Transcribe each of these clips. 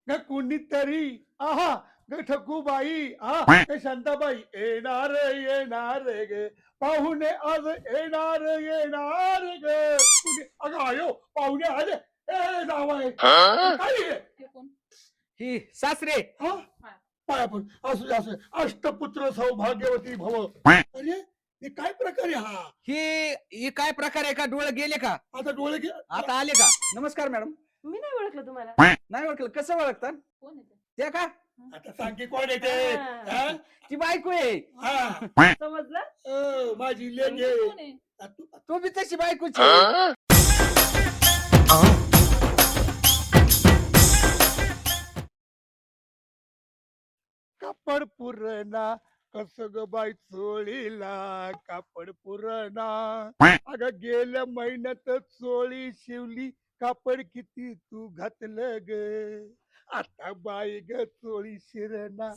ग कुणीतरी आहा ग ठकूबाई शांताबाई येणार ग पाहुणे आज येणार ग अगं आयो पाहुणे आले ए जावाय काय हे? हे कोण? ही सासरे. हा पाया पण असू दे, असू दे. अष्टपुत्र सौभाग्यवती भव अरे हे काय प्रकार आहे हा ही काय प्रकार आहे का? डोळे गेले का? आता डोळे आता आले का? नमस्कार मॅडम. मी नाही ओळखलं तुम्हाला. नाही ओळखलं? कसं ओळखतात? कोण आहे ते? त्या का? आता सांग की कोण येते हा. ती बायको आहे. समजलं? माझी लेक कोण आहे? तो बी तशी बायकोची. कापड पुरणा कस ग बाई चोळीला कापड पुरणा अगं गेल्या महिन्यात चोळी शिवली कापड किती तू घातलं ग आता बाई ग चोळी शिरणा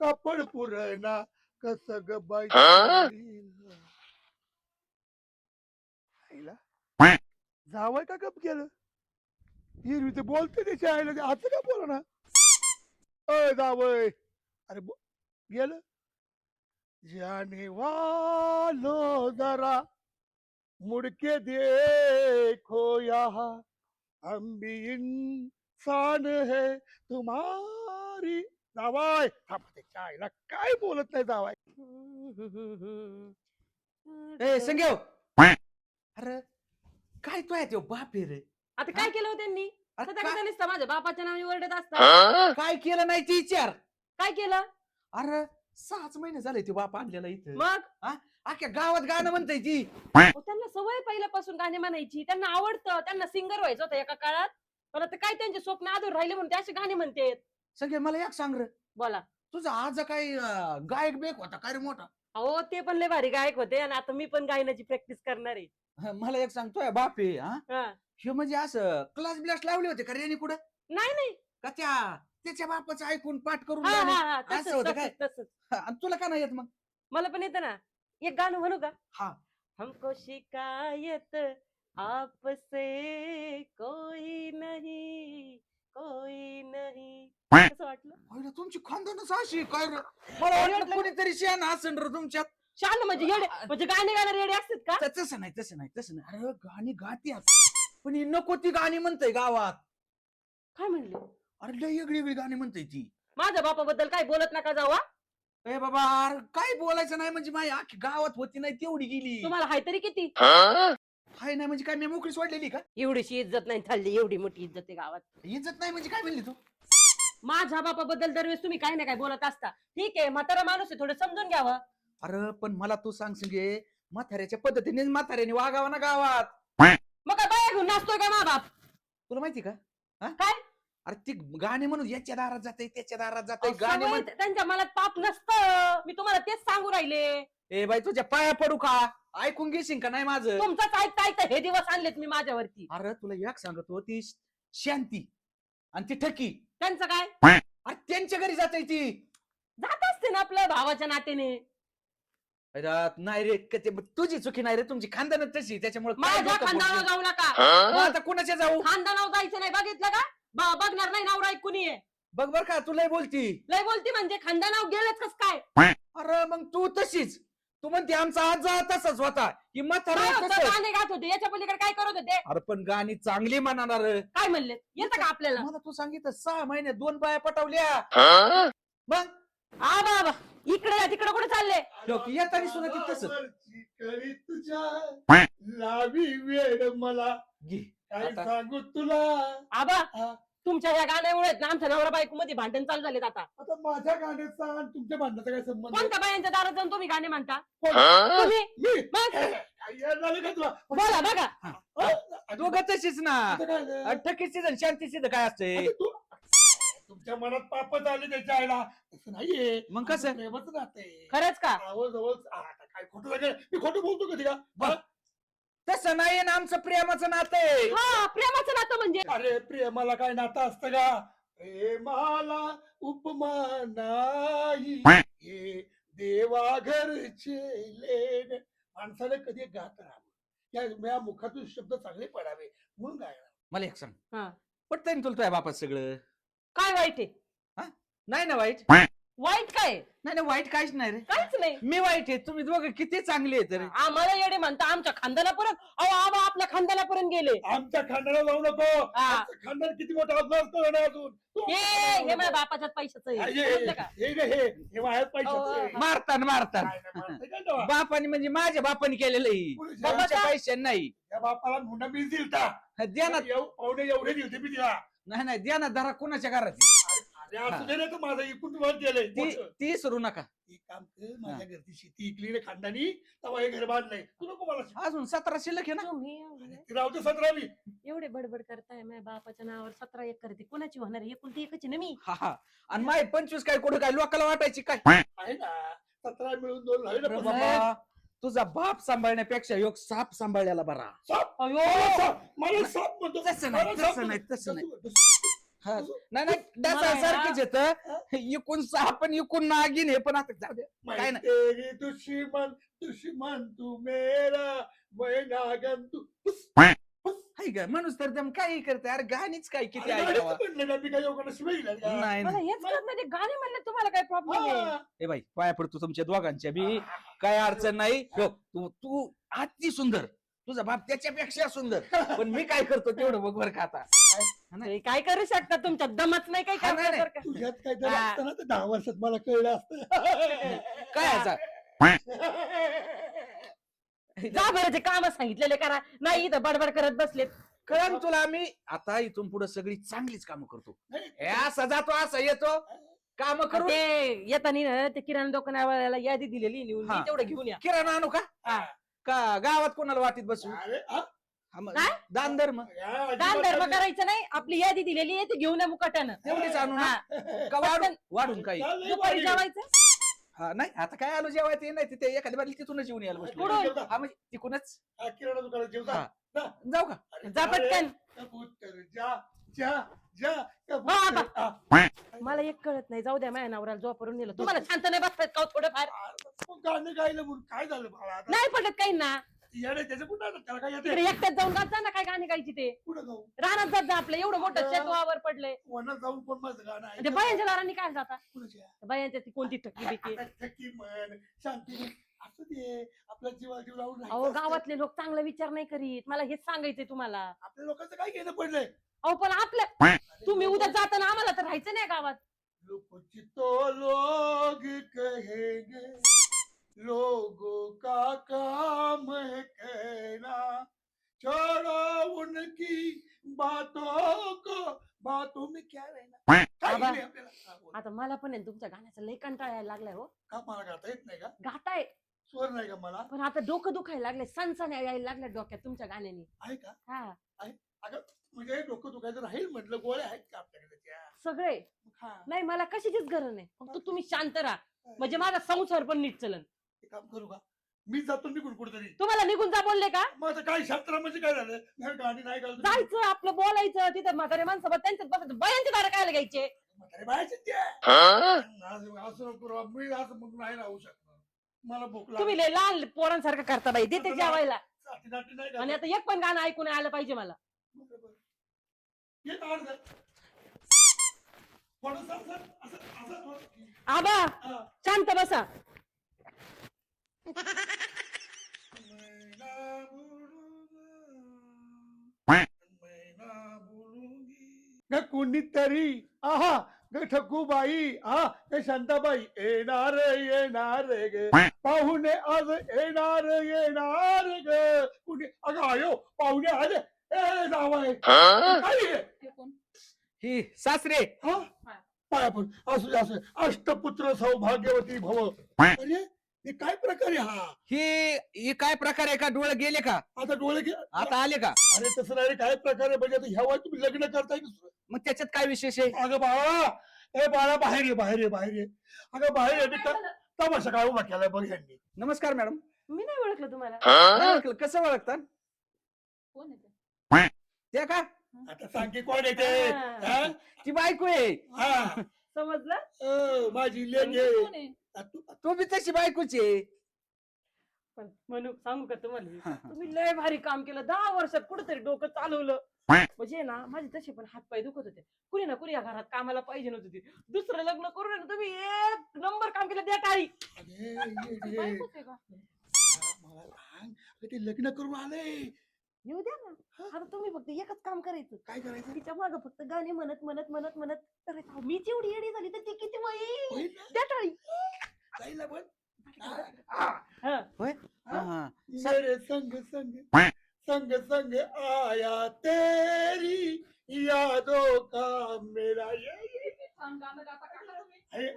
कापड पुरणा कस ग बाई चोळीला. आईला जावं का गप गेलं हिरवी ते बोलते त्याच्या आईला ते असं का बोला ना जावय अरे गेलं जाने वालो जरा मुड़के देखो यहाँ हम भी इंसान है तुम्हारी जावाय त्याच्या आईला काय बोलत नाही जावाय ए संग्यो. अरे काय तो आहे तो बाप आहे रे. आता काय केलं हो त्यांनी? अरे सध्या काय- कसं नुसतं माझ्या बापाच्या नावाने ओरडत असतात. काय केलं नाही ती विचार. काय केलं? अरे 6 महिने झाले ते बाप आणलेला इथं. मग अख्ख्या गावात गाणं म्हणताय ती. अहो, त्यांना सवय पहिल्यापासून गाणे म्हणायची. त्यांना आवडतं. त्यांना सिंगर व्हायचं होतं एका काळात. पण आता काय त्यांचे स्वप्न अधूर राहिले म्हणून ते असे गाणे म्हणतात. सगळे मला एक सांग रे. बोला. तुझा आज काही गायक बेक होता काय रे मोठा? अहो ते पण लय भारी गायक होते आणि आता मी पण गायनाची प्रॅक्टिस करणार आहे. मला एक सांगतोय बाप आहे हा. हा. हे म्हणजे असं क्लास ब्लास लावले होते का रे पुढे नाही नाही. का त्याच्या बापाचं ऐकून पाठ करून हा गाणे? हा हा असं तसंच होतं काय? तसंच तसंच. आणि तुला का नाही येत मग? मला पण येतं ना. एक गाणं म्हणू का? हा. हमको शिकायत आपसे कोई नहीं कोई नहीं. कसं वाटलं? अरे तुमची खानदानच अशी काय रे? मला वाटलं कोणीतरी शेण असेल रे तुमच्यात. शान म्हणजे येडे म्हणजे गाणे गाणारे येडे असतात का? तसं नाही तसं नाही तसं नाही. अरे गाणी गाती पण ही नको ती गाणी म्हणतय गावात. काय म्हणले? अरे लय वेगळी वेगळी गाणी म्हणतय ती. माझ्या बापाबद्दल काय बोलत नका जावा. ए बाबा अरे काय बोलायचं नाही म्हणजे माझी अख्खी गावात होती नाही तेवढी गेली. तुम्हाला हाय तरी किती? हाय नाही म्हणजे काय मी मोकळी सोडलेली का? एवढीशी इज्जत नाही चालली. एवढी मोठी इज्जत आहे गावात. इज्जत नाही म्हणजे काय म्हणली तू? माझ्या बापाबद्दल दरवेळेस तुम्ही काही ना काय बोलत असता. ठीक आहे म्हातारा माणूस आहे थोडं समजून घ्यावं. अरे पण मला तू सांग संगे म्हाताऱ्याच्या पद्धतीने म्हाताऱ्याने वागावं ना गावात. मग काय बाया घेऊन नाचतोय का मा बाप? तुला माहिती का? काय? अरे ती गाणी म्हणून याच्या दारात जाते त्याच्या दारात जाते अहो, गाणी सवय म्हण. त्यांच्या मनात पाप नसतं. मी तुम्हाला तेच सांगू राहिले. ए बाई तुझ्या पाया पडू का? ऐकून घेशील का नाही माझं? तुमचंच ऐकता ऐकता हे दिवस आणलेत मी माझ्यावरती. अरे तुला एक सांगतो ती शांती आणि ती ठकी. त्यांचं काय? अरे त्यांच्या घरी जाते ती. जात असते ना आपल्या भावाच्या नात्याने. अरे नाही रे तुझी चुकी नाही रे तुमची खानदानच तशी त्याच्यामुळे काय माझ्या डोकं खानदानावर फोडलं? जाऊ नका. मग आता कुणाच्या जाऊ? खानदानावर जायचं नाही बघितलं का? बघणार नाही नवरा एक कुणी आहे. बघ बर का तुला बोलती. लय बोलती म्हणजे खानदानावर गेलेच कस काय? अरे मग तू तशीच. तू म्हणते आमचा आजा तसाच होता की म्हातारा काय होतं? तसंच. गाणे गात होते याच्या पलीकडे काय करत होते? अरे पण गाणी चांगली म्हणणार. काय म्हणले? येतं का आपल्याला? मला तू सांगितलं 6 महिने 2 बाया पटवल्या. मग आ बाबा इकडे या तिकडे कुठे चालले? लोक येताना सुद्धा ती तसंच. वरची कळी तुझ्या लावी वेळ मला घे. काय आता- सांगू तुला आबा हा. तुमच्या या गाण्यामुळे ना आमच्या नवरा बायको मध्ये भांडण चालू झालेत आता. आता माझ्या गाण्याचा आणि तुमच्या भांडणाचा काय संबंध आहे? कोणत्या बायांच्या दारात जाऊन तुम्ही गाणे म्हणता? कोण? तुम्ही मी मग काय येड झालं का तुला बोला बघा. दोघं तशीच ना. आता काय झालं? आणि ठकीची आणि शांतीची काय असते? आता तुमच्या मनात पापच आले त्याच्या आईला तसं नाहीये मग कसं? आमचं प्रेमच नाते खरंच का? जवळ आता काय खोटं झालं मी खोटं बोलतो कधी का हा? तसं नाही ना आमचं प्रेमाचं नातं आहे. हा प्रेमाचं नातं म्हणजे अरे प्रेमाला काय नातं असतं का प्रेमाला उपमा नाही हे देवा घरचे लेण माणसाने कधी गात राहावं या मुखातून शब्द चांगले पडावे म्हणून गायला मला एक सांग हा. पटतंय ना तुला तुझ्या बापात सगळं? काय वाईट आहे? नाही ना वाईट, वाईट काय आहे? नाही नाही वाईट काहीच नाही रे. काहीच नाही. मी वाईट आहे, तुम्ही दोघं किती चांगले आहेत रे. आम्हाला येडे म्हणता, आमच्या खानदानापर्यंत. अहो आबा आपल्या खानदानापर्यंत गेले. आमच्या खांद्याला जाऊ नको. हा. आमचं खानदान किती मोठा असतो ना अजून. हे माझ्या बापाच्याच पैशाचं आहे. समजलं का? हे माझ्याच पैशाचं आहे. मारताना मारताना काय नाही मारतंय का तेव्हा? बापाने म्हणजे माझ्या बापाने केलेलं ही, पुढे बाबाच्या पैसे नाही. त्या बापाला मुंडा मी दिलता. द्या ना. पाहुणे एवढे दिलते मी तिला. नाही नाही द्या ना, धरा कुणाच्या घराची. अरे असू दे ना, तर माझं इकून वर गेलंय मोठं. ती सरू नका. एक काम कर, माझ्या घरची शेती इकली रे खानदानी, तेव्हा हे घर बांधलंय. तू नको मला शिकवू. अजून 17 शिल्लक आहे ना. तुम्ही ती राहू दे 17वी. एवढे बडबड करताय, माझ्या बापाच्या नावावर 17 एकर आहे. कोणाची होणार आहे? एकुलती एकच आहे ना मी. हा हा. आणि माय 25 काय कुठं काय लोकांना वाटायची काय. आहे ना 17 मिळून 2 झाले अरे ना. बाबा, तुझा बाप सांभाळण्यापेक्षा योग साप सांभाळलेला बरा. साप. अयो मला साप. मला साप म्हणतो. तसं नाही, मला तसं साप नाही, म्हणतो. तसं नाही. तसं- हा. तसं- नाही नाही डासासारखीच येत. इकून साप आणि इकून नागिन हे पण आता जाऊ दे. काय नाही. तेरी दुश्मन दुश्मन तू मेरा, मैं नागन तू. हाय का माणूस तर दम काही करते. अरे गाणीच काय किती अरे ऐकावा. गाडीचं म्हणलं ना, मी काय योगाला शिवाय दिला का? नाही मला नाही. हेच कळत नाही, ते गाणे म्हणले तुम्हाला काय प्रॉब्लेम आहे? हा. ए बाई पाया पडतो तुमच्या दोघांच्या बी. काय अडचण नाही. हो, तू तू अति सुंदर, तुझा बाप त्याच्यापेक्षा सुंदर. पण मी काय करतो तेवढं बघ बरं का आता. ते काय करू शकता, तुमच्या दमत नाही काही हा, नाही, करण्यासारखं. तुझ्यात काहीतरी हा. असतं ना, तर 10 वर्षात मला कळलं असतं. काय याचा? जा बरं, ते काम सांगितलेले करा. नाही इथं बडबड करत बसलेत. कळण तुला. मी आता इथून पुढे सगळी चांगलीच कामं करतो. नाही, हे असा जातो असा येतो काम करू. ते येताना ना ते किराणा दुकानावाल्याला यादी दिलेली लिहून, हा. मी तेवढं घेऊन या. किराणा आणू का? हा. का गावात कोणाला वाटीत बसू? अरे, हा? हा, मग काय? दान धर्म या, दान धर्म अजिबात करायचं नाही. आपली यादी दिलेली आहे ती घेऊन या मुकाट्यानं. तेवढीच आणू ना. हा. का वाढून वाढून काही? चालेल, दुपारी वाढीव. जेवायचं. हा नाही आता काय आलो जेवायचं हे नाही तिथे एखाद्या बाजली तिथूनच येऊन यायला बसलो. कुठून? हा म्हणजे तिकूनच हा, किराणा दुकानात जेवता. हा. जा. जाऊ का? अरे, जा रे. पटकन. कबूतर, जा जा जा हा, कबूतर. हा. हा. मला एक कळत नाही, जाऊ द्या माझ्या नवऱ्याला झोपरून नेलं. तुम्हाला शांत नाही बसतायत का हो थोडंफार? मग गाणं गायलं म्हणून काय झालं बाळा आता? नाही पडत काही ना. येडे त्याचं कुठं आलं? त्याला काय तिकडे येते? एकट्यात जाऊन गात जा ना, काय गाणे गायची ते. कुठं जाऊ? रानात जात जा, आपलं एवढं मोठं शेतवावर पडलंय. वनात जाऊन कोण माझं गाणं ते ऐकतं? बायांच्या दारांनी काय जाता? कुणाच्या? बायांच्या ती कोणती टक्की बिकी. आता थकी मन, शांती मन. असू दे, आपला जीवा जीव लावून अहो राहायचं असतं. गावातले लोक चांगला विचार नाही करीत. मला हेच सांगायचंय तुम्हाला. आपल्या लोकांचं काय घेणं पडलंय? अहो पण आपल्या तुम्ही उद्या जाताना आम्हाला तर राहायचं नाही गावात. कुछ तो लोग कहेंगे, लोगों का काम है कहना, छोड़ो उनकी बातों को, बातों में क्या रहना. काय आबा. घेणे आपल्याला? हा, बोल. आता मला पण आहे ना तुमच्या गाण्याचा लय कंटाळा यायला लागलाय हो. का मला गाता येत नाही का? गाताय स्वर नाही का मला? पण आता डोकं दुखायला लागले, सणसण्या यायला लागल्या डोक्यात तुमच्या गाण्याने. आहे का? हा अगं म्हणजे डोकं दुखायचं राहील म्हटलं, गोळ्या आहेत का आपल्याकडे त्या? सगळे. हा, नाही मला कशाचीच गरज नाही, फक्त तुम्ही शांत राहा. म्हणजे माझा संसार पण नीट चलन. एक काम करू का? मी जातो निघून कुठेतरी. तुम्हाला निघून जा बोलले का? मग आता काय शास्त्र म्हणजे काय झालं? नाही, गाणी नाही गावली. जायचं आपलं बोलायचं तिथं म्हातारे माणसोबत त्यांच्यात बसायचं. बायांच्या दारा काय घ्यायचे? म्हातारे बायाचे ते. असं नको राव, मी असं मग नाही राहू शकणार. मला भूक तुम्ही लागली. लय लहान पोरांसारखं करता बाई, देते जेवायला. साठी नाही आणि का? आता एक पण गाणं ऐकून आलं पाहिजे मला. बरोबर. ये ना अर्ध. थोडंसं असं असं थोडं. आबा हा. शांत बसा. ग कोणीतरी आहा ग ठकूबाई आ ग शांताबाई येणार येणार ग पाहुणे आज येणार येणार ग कुणी अगं आयो पाहुणे आले ए जावाय काय आहे? ही सासरे. हा? पाया पण असू दे, असू दे. अष्टपुत्र सौभाग्यवती भव. अरे हे काय प्रकार आहे हा? ही काय प्रकार आहे का? डोळे गेले का? आता डोळे आता आले का? अरे तसं नाही रे, काय प्रकार आहे म्हणजे आता ह्या वयात तुम्ही लग्न करताय दुसरं? मग त्याच्यात काय विशेष आहे? अगं बाळा, ए बाळा बाहेर ये बाहेर ये बाहेर ये. अगं बाहेर ये. तमाशा काय उभा केलाय बघ यांनी. नमस्कार मॅडम. मी नाही ओळखलं तुम्हाला. नाही ओळखलं. कसं ओळखतात? कोण आहे ते? त्या का? आता सांग की कोण येते? हा. ती बायको आहे. हा. समजलं? माझी लेक कोण आहे. आहे? तू तो बी तशी बायकोची आहे. पण म्हणू सांगू का तुम्हाला हा, हा. तुम्ही लय भारी काम केलं 10 वर्षात कुठेतरी डोकं चालवलं म्हणजे ना माझे तसे पण हात पाय दुखत होते कुणी ना कुणी या घरात कामाला पाहिजे नव्हती दुसरं लग्न करून आहे ना तुम्ही एक नंबर काम केलं त्या टाळी अरे ये रे. मला सांग अरे ते लग्न करून आले येऊ द्या ना आता तुम्ही फक्त एकच काम करायचं काय करायचं तिच्या मागं फक्त गाणे म्हणत म्हणत म्हणत म्हणत करायचं अहो, मीच एवढी येडी झाली तर ती किती होईल होईल ना? त्या टाळी जाईल ना पण हा. होय हा. मेरे संग संग संग संग आया तेरी यादों का मेरा ये अरे,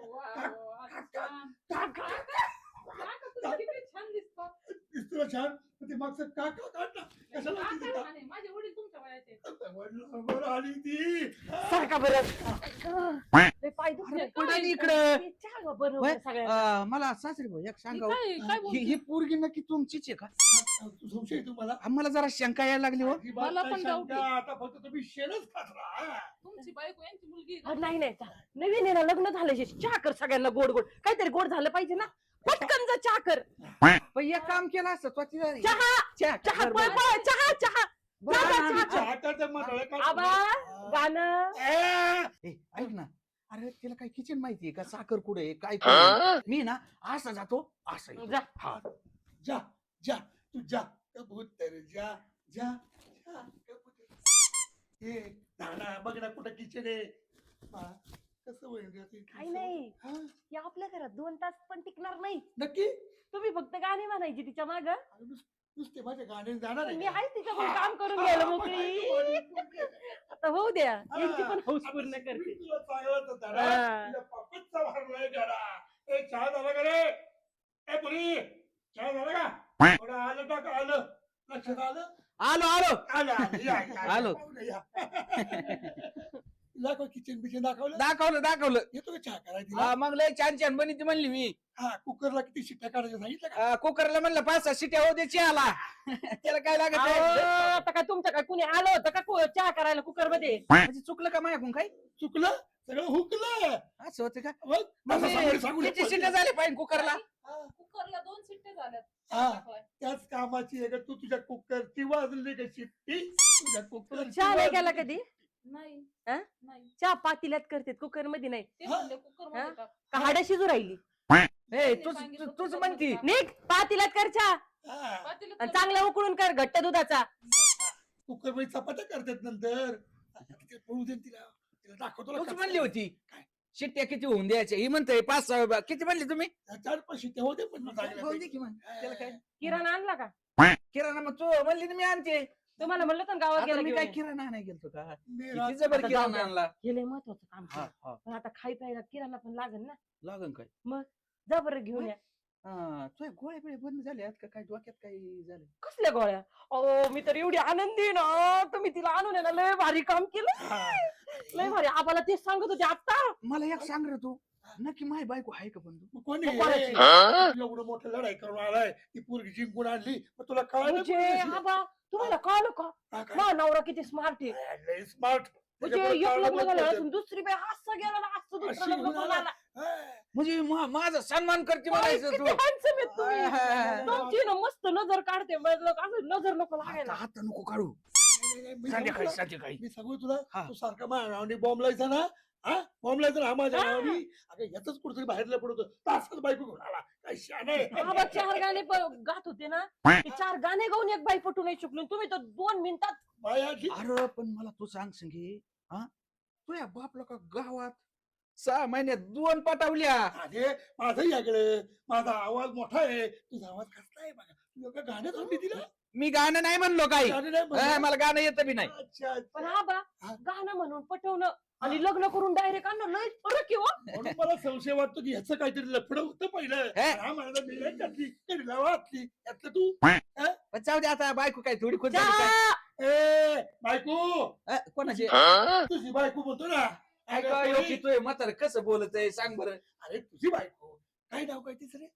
दिसतो छान पण ते मागचं का काढ ना कशाला तिथे वडिलांवर आली ती सारखा बरं लय पाय दुखले. अरे, पडा नी इकडं. ते चहा बरं होय? सगळ्या मला सासरे भाऊ एक सांगा हो. काय ही पोरगी नक्की तुमचीच आहे का तू संशय तुम्हाला आम्हाला जरा शंका यायला लागली हो मला पण doubt आहे. आता फक्त तुम्ही शेणच खात राहा तुमची बायको यांची मुलगी नाही नाही नवीन आहे ना लग्न झालं चहा कर सगळ्यांना गोड गोड काहीतरी गोड झालं पाहिजे ना पटकन जा चहा कर पण एक काम केलं असतं तो तिला चहा चहा चहा बरं, पळ, बरं. पळ, चहा चहा बरं, जा, आणा, जा, आणा, चहा. चहाचं मंडळ काय आबा गाणं ए, ऐक ना अरे तिला काय किचन माहितीये का साखर कुठे आहे, काय कुठे आहे? मी ना असा जातो असं येतो. जा हा. जा जा तू जा कबूतर जा जा जा कबूतर हे नाना बघ ना कुठं किचन आहे बाळा, कसं होईल रे ते? काही नाही हा, या आपल्या घरात 2 तास पण टिकणार नाही नक्की तुम्ही फक्त गाणे म्हणायची तिच्या माग अरे नुसते माझ्या गाणे जाणार मी आहे आहे तिच्याकडून काम करून घ्यायला मोकळी आता होऊ द्या यांची पण हौस पूर्ण करते तुला चांगलाच धडा हा. तुझ्या पप्पाचा भरलाय धडा ए चहा झाला का रे ए पुरी चहा झाला का थोडं आलं टाक आलं लक्षात आलं आलो आलो आलं आलं या, या, आलो. पाहुणे या. दाखव किचन बिचन दाखवलं दाखवलं येतो का चहा करायला हा, मग लय छान छान बनी ती म्हणली मी हा कुकरला किती शिट्ट्या काढायच्या सांगितलं का कुकरला म्हणलं 5-6 शिट्या होऊ द्यायची आला त्याला काय लागत अहो, नाही. आता काय तुमच्या काय कुणी आलं होतं का चहा करायला कुकर मध्ये म्हणजे चुकलं का माझ्याकडून काय चुकलं सगळं हुकलं असं होतं का बघ, असं सांगू- सांगू किती नको. शिट्या झाल्या पाहिजे कुकरला हा, कुकरला 2 शिट्ट्या झाल्यात हा. टाकलाय. त्याच कामाची आहे का तू तुझ्या कुकरची वाजली का शिट्टी तुझ्या कुकर चहा नाही केला कधी नाही हा? नाही चहा पातील्यात करते कुकर मध्ये नाही ते हा? म्हणले कुकर मध्ये हा? टाक. का हाडं शिजू राहिली ए त्यांनी सांगितलं तूच कुकरमध्ये म्हणती टाक. निघ पातील्यात कर चहा पातेल्यात आणि करून चांगला उकळून कर घट्ट दुधाचा कुकर मध्ये चपात्या करतात नंतर ते पळू दे तिला तिला दाखवतो ना तूच कसं. म्हणली होती काय? शिट्ट्या किती होऊन द्यायच्या ही म्हणते 5-6 किती म्हणली तुम्ही 4-5 शिट्ट्या होते पण मग चांगल्या होऊन दे पैकी. की मग. त्याला काय किराणा आणला का किराणा मग तू म्हणली ना मी आणते तुम्हाला म्हणलं तर गावात आता गेला मी घेऊन काय ये. किराणा नाही गेलतो का मेरा- किती जबर आता जाऊ किराणा द्या. आणला हे लय महत्वाचं काम हा, केलं. हा. पण आता खाई प्यायला किराणा पण लागेल ना लागन काय जा बरं घेऊन या तुझ्या गोळ्या बिळ्या बंद झाल्या का काय डोक्यात काही झालं कसल्या गोळ्या अहो मी तर एवढी आनंदी आहे ना तुम्ही तिला आणून आहे ना लय भारी काम केलं हा. लय भारी आम्हाला तेच सांगत होते आता मला एक सांग रे तू नक्की माझी बायको आहे का पण तू मग कोणी मग कोणाची? आहे? एवढं मोठं लढाई करून आलाय ती पोरगी जिंकून आणली मग तुला म्हणजे आबा तुम्हाला कळलं का माझा नवरा किती स्मार्ट आहे स्मार्ट म्हणजे एक लग्न झालं अजून दुसरी बाई असं गेला ना असं दुसरं अशी लग्न घेऊन करून आला. आला म्हणजे माझा सन्मान करते म्हणायचं किती तू handsome आहेत तुम्ही. हा. तुमची ना मस्त नजर काढते माझं असं नजर नको लागायला आता हात नको काढू मी संध्याकाळी सांगू तुला- संध्याकाळी मी सांगू तुला हा. तू सारखा माझ्या नावाने बॉम्ब लायचा ना हा बॉम्ब लायचा ना हा माझ्या हा. नावाने अगं याच कुठेतरी बाहेरला पडतो तासच बायको घेऊन आला काय शान आहे आबा 4 गाणे गात होते ना ते 4 गाणे गाऊन एक बाई पटू नाही शकलो तुम्ही तर 2 मिनिटात बाया जी- अरे पण मला तू सांग संगी हा तुझ्या बापला का गावात 6 महिन्यात 2 पटावल्या अरे माझं याकडे माझा आवाज मोठा आहे तुझा आवाज कसला आहे बघा तू एका गाण्यात आणली तिला मी गाणं नाही म्हणलो काही गाणं नाही म्हणलं. मला गाणं येतं बी नाही अच्छा, अच्छा. पण आबा हा. गाणं म्हणून पटवणं आणि लग्न करून डायरेक्ट आणणं लय फरक आहे हो. म्हणून मला संशय वाटतो की ह्याचं काहीतरी लफडं होतं पहिलं हे? हा म्हणाला मी नाही घातली करीला वाचली यातलं तू पण जाऊ दे आता बायको काय थोडी खुश झाली काय? चहा! ए बायको कोणाची तुझी बायको म्हणतो ना काय अगं काय पोरी, तोय म्हातार कसं बोलत आहे सांग बरं अरे तुझी बायको काय नाव काय तिचं रे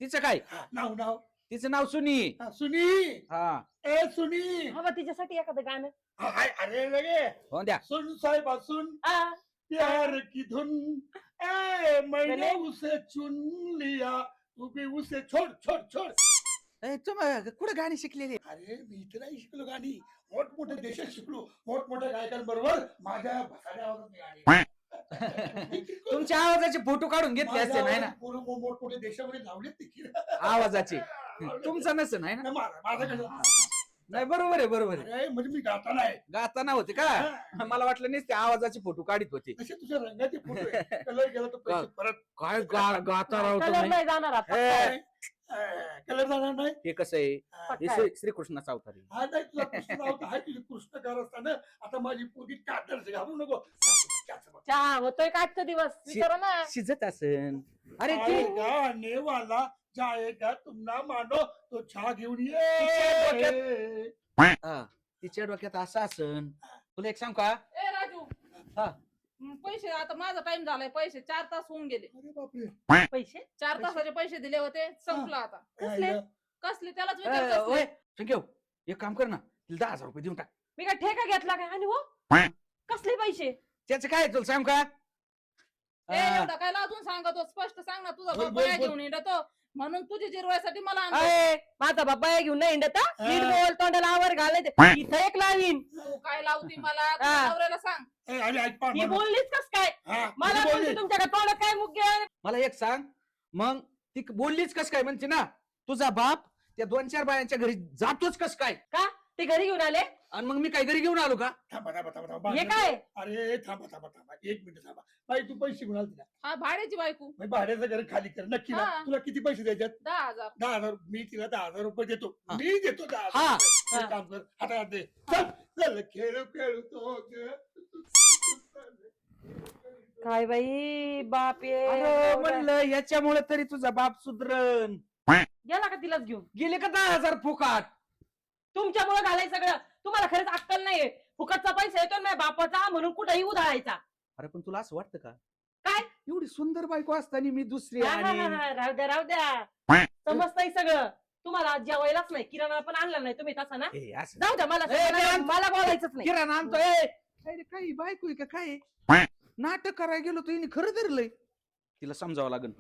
तिचं काय हा, नाव नाव तिचं नाव सुनी हा, सुनी हा ए सुनी आबा तिच्यासाठी एखादं गाणं हा, हाय, अरे लगे हो द्या सुन साहेब सुन आ, प्यार की धुन ए मैंने मैंने- उसे चुन लिया तू भी उसे छोड़ छोड़ छोड़ तुम्ही कुठं गाणी शिकलेली अरे मी इथे नाही शिकलो गाणी, मोठमोठ्या देशात शिकलो, मोठमोठ्या गायकांबरोबर माझ्या भसाड्या आवाजात मी गाणी तुमच्या आवाजाचे फोटो काढून घेतले असते नाही ना मोठमोठ्या देशामध्ये लावलेत ते आवाजाचे तुमचा नसेल नाही ना माझा कसं नाही बरोबर आहे अरे म्हणजे मी गाता नाही गाताना होते का मला वाटलं नाही ते आवाजाचे फोटो काढित होते तसे तुझ्या रंगाचे फोटो कलर गेला तर पैसे परत काय गाता राहतो कलर नाही जाणार आता. कलर जाणार नाही हे कसं आहे हे काय? श्रीकृष्णाचा अवतार आहे हा नाही तुझा कृष्ण नाव तर आहे तुझी कृष्णकार असताना आता माझी पोरगी कातरच घालू नको चहा होतोय का आजचा दिवस विचारा ना. शिजत असेल अरे ते आने वाला जाएगा तुम ना मानो तो चहा घेऊन तिच्या ये हा, तिच्या डोक्यात असं असन तुला एक सांग का ए राजू हा. पैसे आता माझा टाइम झालाय पैसे 4 तास होऊन गेले अरे बापरे पैसे 4 तासाचे पैसे दिले होते संपलं आता कसले? कसले त्यालाच ओय, विचारत संकेव, एक काम कर ना तिला 10,000 रुपये देऊन टाक मी काय ठेका घेतला काय आणि हो कसले पैसे त्याचं काय आहे तुला सांग का एवढं काय अजून सांगतो स्पष्ट सांग ना तुझा बोल, बाप बोल, बाया बोल. घेऊन येतो म्हणून तुझी जिरवायसाठी मला आणलं. अय, माझा बाबा घेऊन नाही इंडत नीट हा. बोल तोंडाला आवर घालायचे इथं एक लावीन तू काय लावती मला तुझ्या हा. नवऱ्याला सांग ए, अरे ऐक पहा ही मला. बोललीच कस काय हा, मला किती बोलते बोलली? तुमच्या तोंडात काय मुख्य मला एक सांग मग ती बोललीच कस काय म्हणते ना तुझा बाप त्या 2-4 बायांच्या घरी जातोच कस काय ते घरी घेऊन आले आणि मग मी काय घरी घेऊन आलो का थांबा थांबा थांबा थांबा हे काय अरे थांबा थांबा थांबा 1 मिनिट थांबा बाई तू पैसे घेऊन आला हा भाड्याची बायको मग भाड्याचं घर खाली कर नक्की ना हा. तुला किती पैसे द्यायच्यात 10,000 10,000 मी तिला 10,000 रुपये देतो हा. मी देतो 10,000 हा. रुपये. एक काम कर हातात दे चल चल खेळू खेळू तो काय बाई बाप अरे म्हणलं याच्यामुळे तरी तुझा बाप सुधरण गेला का तिलाच घेऊन गेले का 10,000 फुकाट तुमच्यामुळे घालाय सगळं तुम्हाला खरंच अक्कल नाहीये फुकटचा पैसा येतो ना बापाचा म्हणून कुठेही उधळायचा अरे पण तुला असं वाटतं का काय? एवढी सुंदर बायको असताना मी दुसरी हा, हा, आणि हा, हा, राहू द्या समजतंय सगळं तुम्हाला आज जेवायलाच नाही किराणा पण आणला नाही तुम्ही तसा ना ए, असं जाऊ द्या मला ए, मला- नाही, मला बोलायचंच नाही किराणा आणतोय काय रे, काही बायको आहे का काय नाटक करायला गेलो तर हिने खरं धरलंय तिला समजावं लागेल